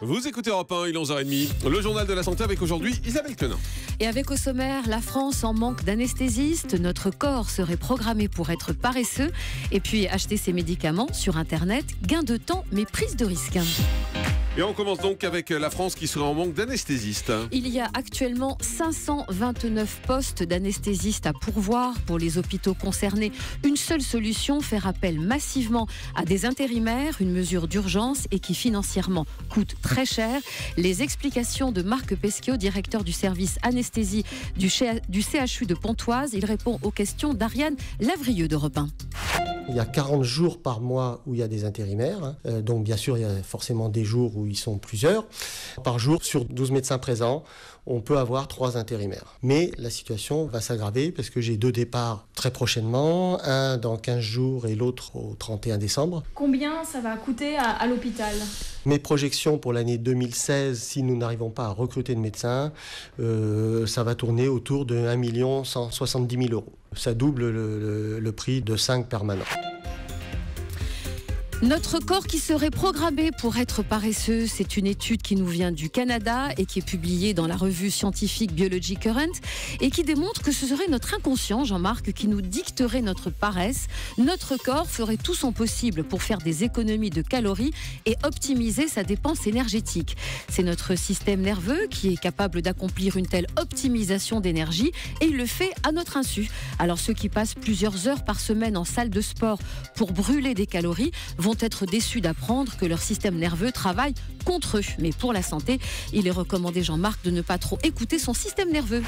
Vous écoutez Europe 1, il est 11h30. Le journal de la santé avec aujourd'hui Isabelle Quenin. Et avec au sommaire, la France en manque d'anesthésistes. Notre corps serait programmé pour être paresseux. Et puis acheter ses médicaments sur Internet, gain de temps mais prise de risque. Et on commence donc avec la France qui serait en manque d'anesthésistes. Il y a actuellement 529 postes d'anesthésistes à pourvoir pour les hôpitaux concernés. Une seule solution, faire appel massivement à des intérimaires, une mesure d'urgence et qui financièrement coûte très cher. Les explications de Marc Pesquio, directeur du service anesthésie du CHU de Pontoise. Il répond aux questions d'Ariane Lavrieux d'Europe 1. Il y a 40 jours par mois où il y a des intérimaires. Donc bien sûr, il y a forcément des jours où ils sont plusieurs. Par jour, sur 12 médecins présents, on peut avoir 3 intérimaires. Mais la situation va s'aggraver parce que j'ai 2 départs très prochainement, un dans 15 jours et l'autre au 31 décembre. Combien ça va coûter à l'hôpital ? Mes projections pour l'année 2016, si nous n'arrivons pas à recruter de médecins, ça va tourner autour de 1 170 000 euros. Ça double le prix de 5 permanents. Notre corps qui serait programmé pour être paresseux, c'est une étude qui nous vient du Canada et qui est publiée dans la revue scientifique Biology Current et qui démontre que ce serait notre inconscient, Jean-Marc, qui nous dicterait notre paresse. Notre corps ferait tout son possible pour faire des économies de calories et optimiser sa dépense énergétique. C'est notre système nerveux qui est capable d'accomplir une telle optimisation d'énergie et il le fait à notre insu. Alors ceux qui passent plusieurs heures par semaine en salle de sport pour brûler des calories vont être déçus d'apprendre que leur système nerveux travaille contre eux. Mais pour la santé, il est recommandé, Jean-Marc, de ne pas trop écouter son système nerveux.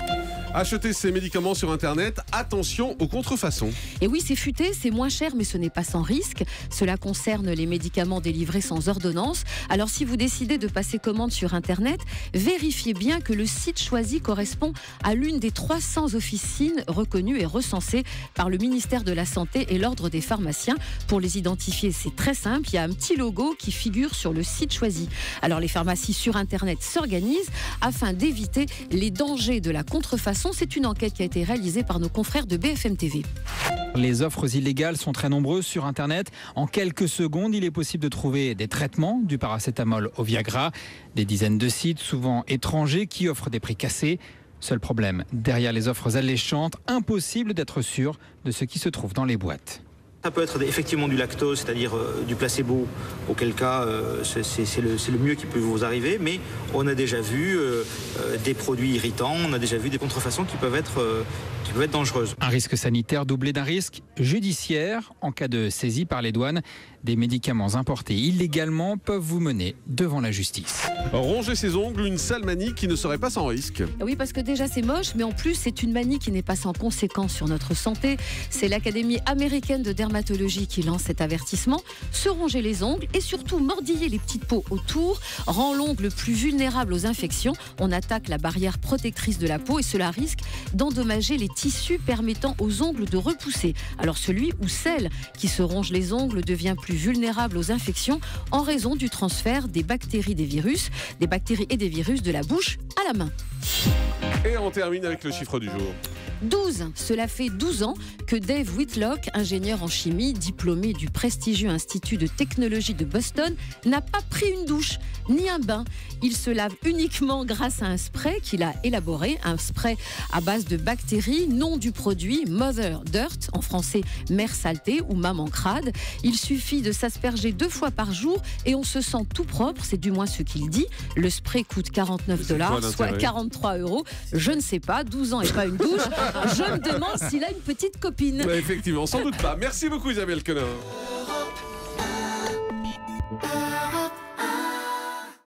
Acheter ses médicaments sur Internet, attention aux contrefaçons. Et oui, c'est futé, c'est moins cher, mais ce n'est pas sans risque. Cela concerne les médicaments délivrés sans ordonnance. Alors si vous décidez de passer commande sur Internet, vérifiez bien que le site choisi correspond à l'une des 300 officines reconnues et recensées par le ministère de la Santé et l'Ordre des pharmaciens. Pour les identifier, c'est très simple, il y a un petit logo qui figure sur le site choisi. Alors les pharmacies sur Internet s'organisent afin d'éviter les dangers de la contrefaçon. C'est une enquête qui a été réalisée par nos confrères de BFM TV. Les offres illégales sont très nombreuses sur Internet. En quelques secondes, il est possible de trouver des traitements, du paracétamol au Viagra, des dizaines de sites, souvent étrangers, qui offrent des prix cassés. Seul problème, derrière les offres alléchantes, impossible d'être sûr de ce qui se trouve dans les boîtes. Ça peut être effectivement du lactose, c'est-à-dire du placebo, auquel cas c'est le mieux qui peut vous arriver, mais on a déjà vu des produits irritants, on a déjà vu des contrefaçons qui peuvent être dangereuses. Un risque sanitaire doublé d'un risque judiciaire en cas de saisie par les douanes. Des médicaments importés illégalement peuvent vous mener devant la justice. Ronger ses ongles, une sale manie qui ne serait pas sans risque. Oui, parce que déjà c'est moche, mais en plus c'est une manie qui n'est pas sans conséquences sur notre santé. C'est l'Académie américaine de dermatologie qui lance cet avertissement. Se ronger les ongles et surtout mordiller les petites peaux autour rend l'ongle plus vulnérable aux infections. On attaque la barrière protectrice de la peau et cela risque d'endommager les tissus permettant aux ongles de repousser. Alors celui ou celle qui se ronge les ongles devient plus vulnérable aux infections en raison du transfert des bactéries et des virus de la bouche à la main. Et on termine avec le chiffre du jour. 12. Cela fait 12 ans que Dave Whitlock, ingénieur en chimie, diplômé du prestigieux Institut de technologie de Boston, n'a pas pris une douche ni un bain. Il se lave uniquement grâce à un spray qu'il a élaboré, un spray à base de bactéries, nom du produit Mother Dirt, en français mère saleté ou maman crade. Il suffit de s'asperger 2 fois par jour et on se sent tout propre, c'est du moins ce qu'il dit. Le spray coûte $49, soit 43 €. Je ne sais pas, 12 ans et pas une douche. Je me demande s'il a une petite copine. Ouais, effectivement, sans doute pas. Merci beaucoup Isabelle Quenin.